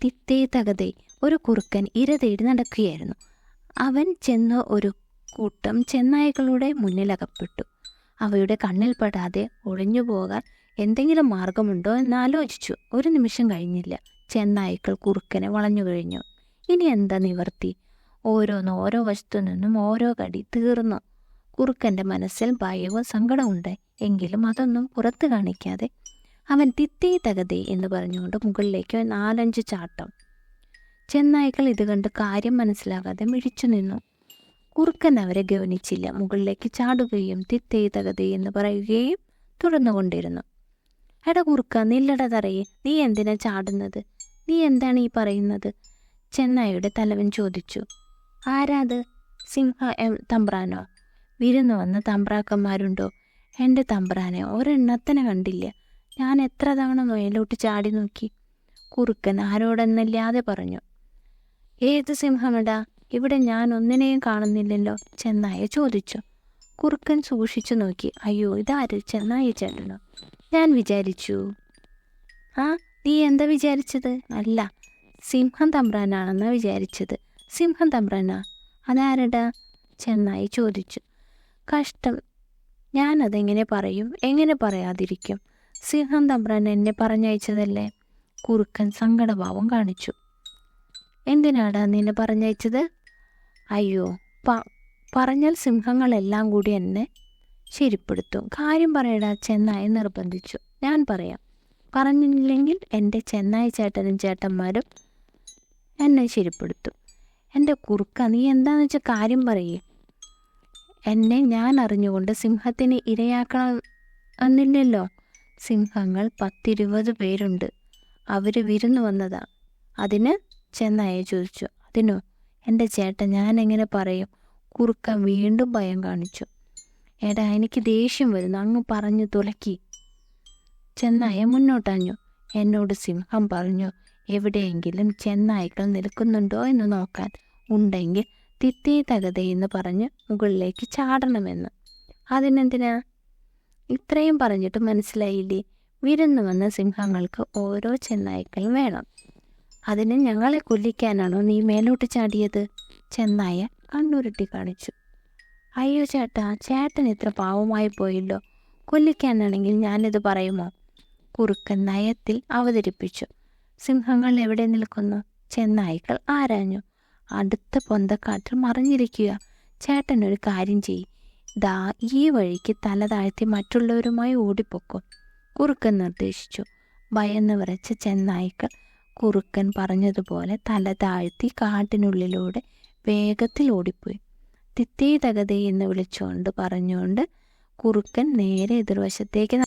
തിത്തേ തകതേ, ഒരു കുറുക്കൻ ഇര തേടി നടക്കുകയായിരുന്നു. അവൻ ചെന്ന് ഒരു കൂട്ടം ചെന്നായ്ക്കളുടെ മുന്നിലകപ്പെട്ടു. അവയുടെ കണ്ണിൽപ്പെടാതെ ഒഴിഞ്ഞു പോകാൻ എന്തെങ്കിലും മാർഗമുണ്ടോ എന്നാലോചിച്ചു. ഒരു നിമിഷം കഴിഞ്ഞില്ല, ചെന്നായ്ക്കൾ കുറുക്കനെ വളഞ്ഞു കഴിഞ്ഞു. ഇനി എന്താ നിവർത്തി? ഓരോ വശത്തു നിന്നും ഓരോ കടി തീർന്നു. കുറുക്കൻ്റെ മനസ്സിൽ ഭയവും സങ്കടമുണ്ട്. എങ്കിലും അതൊന്നും പുറത്തു കാണിക്കാതെ അവൻ തിത്തേ തകതേ എന്ന് പറഞ്ഞുകൊണ്ട് മുകളിലേക്ക് 4-5 ചാട്ടം. ചെന്നായ്ക്കൾ ഇത് കണ്ട് കാര്യം മനസ്സിലാകാതെ മിഴിച്ചു നിന്നു. കുറുക്കൻ അവരെ ഗവനിച്ചില്ല. മുകളിലേക്ക് ചാടുകയും തിത്തേ തകതേ എന്ന് പറയുകയും തുടർന്നുകൊണ്ടിരുന്നു. എടാ കുറുക്ക, നില്ലട തറയെ, നീ എന്തിനാ ചാടുന്നത്? നീ എന്താണ് ഈ പറയുന്നത്? ചെന്നായുടെ തലവൻ ചോദിച്ചു. ആരാത്? തമ്പ്രാനോ? വിരുന്ന് വന്ന് തമ്പ്രാക്കന്മാരുണ്ടോ? എൻ്റെ തമ്പ്രാനെ ഒരെണ്ണത്തിനെ കണ്ടില്ല. ഞാൻ എത്ര തവണ മേലോട്ട് ചാടി നോക്കി. കുറുക്കൻ ആരോടെന്നില്ലാതെ പറഞ്ഞു. ഏത് സിംഹമെടാ? ഇവിടെ ഞാൻ ഒന്നിനെയും കാണുന്നില്ലല്ലോ, ചെന്നായ ചോദിച്ചു. കുറുക്കൻ സൂക്ഷിച്ചു നോക്കി. അയ്യോ, ഇതാര്? ചെന്നായ ചേട്ടനോ? ഞാൻ വിചാരിച്ചു. ആ, നീ എന്താ വിചാരിച്ചത്? അല്ല, സിംഹം തമ്പ്രാനാണെന്നാ വിചാരിച്ചത്. സിംഹം തമ്പ്രാനാ? അതാരടാ? ചെന്നായി ചോദിച്ചു. കഷ്ടം, ഞാനതെങ്ങനെ പറയും? എങ്ങനെ പറയാതിരിക്കും? സിംഹം തമ്പ്രാൻ എന്നെ പറഞ്ഞയച്ചതല്ലേ? കുറുക്കൻ സങ്കടഭാവം കാണിച്ചു. എന്തിനാടാ നിന്നെ പറഞ്ഞയച്ചത്? അയ്യോ, പറഞ്ഞാൽ സിംഹങ്ങളെല്ലാം കൂടി എന്നെ ശരിപ്പെടുത്തും. കാര്യം പറയടാ, ചെന്നായി നിർബന്ധിച്ചു. ഞാൻ പറയാം. പറഞ്ഞില്ലെങ്കിൽ എൻ്റെ ചെന്നായി ചേട്ടനും ചേട്ടന്മാരും എന്നെ ശരിപ്പെടുത്തും. എൻ്റെ കുറുക്ക, നീ എന്താണെന്ന് വെച്ചാൽ കാര്യം പറയേ. എന്നെ ഞാൻ അറിഞ്ഞുകൊണ്ട് സിംഹത്തിന് ഇരയാക്കണം എന്നില്ലല്ലോ. സിംഹങ്ങൾ 10-20 പേരുണ്ട്. അവർ വിരുന്ന് വന്നതാ. അതിന്? ചെന്നായ ചോദിച്ചു. അതിനോ? എൻ്റെ ചേട്ടൻ, ഞാൻ എങ്ങനെ പറയും? കുറുക്കൻ വീണ്ടും ഭയം കാണിച്ചു. എടാ, എനിക്ക് ദേഷ്യം വരുന്നു, അങ്ങ് പറഞ്ഞു തുലക്കി. ചെന്നായ മുന്നോട്ടാഞ്ഞു. എന്നോട് സിംഹം പറഞ്ഞു എവിടെയെങ്കിലും ചെന്നായ്ക്കൾ നിൽക്കുന്നുണ്ടോ എന്ന് നോക്കാൻ. ഉണ്ടെങ്കിൽ തിത്തേ തകതേ എന്ന് പറഞ്ഞ് മുകളിലേക്ക് ചാടണമെന്ന്. അതിനെന്തിനാ? ഇത്രയും പറഞ്ഞിട്ട് മനസ്സിലായില്ലേ? വിരുന്ന് വന്ന സിംഹങ്ങൾക്ക് ഓരോ ചെന്നായ്ക്കൾ വേണം. അതിന് ഞങ്ങളെ കൊല്ലിക്കാനാണോ നീ മേലോട്ട് ചാടിയത്? ചെന്നായ കണ്ണുരുട്ടി കാണിച്ചു. അയ്യോ ചേട്ടാ, ചേട്ടൻ ഇത്ര പാവമായി പോയല്ലോ. കൊല്ലിക്കാനാണെങ്കിൽ ഞാനിത് പറയുമോ? കുറുക്കൻ നയത്തിൽ അവതരിപ്പിച്ചു. സിംഹങ്ങൾ എവിടെ നിൽക്കുന്നു? ചെന്നായ്ക്കൾ ആരാഞ്ഞു. അടുത്ത പൊന്തക്കാട്ടിൽ മറിഞ്ഞിരിക്കുക. ചേട്ടൻ ഒരു കാര്യം ചെയ്യ്, ദാ ഈ വഴിക്ക് തല താഴ്ത്തി മറ്റുള്ളവരുമായി ഓടിപ്പൊക്കും, കുറുക്കൻ നിർദ്ദേശിച്ചു. ഭയന്ന് വിറച്ച ചെന്നായ്ക്കൾ കുറുക്കൻ പറഞ്ഞതുപോലെ തല താഴ്ത്തി കാട്ടിനുള്ളിലൂടെ വേഗത്തിൽ ഓടിപ്പോയി. തിത്തേ തകതേ എന്ന് വിളിച്ചുകൊണ്ട് പറഞ്ഞുകൊണ്ട് കുറുക്കൻ നേരെ എതിർവശത്തേക്ക്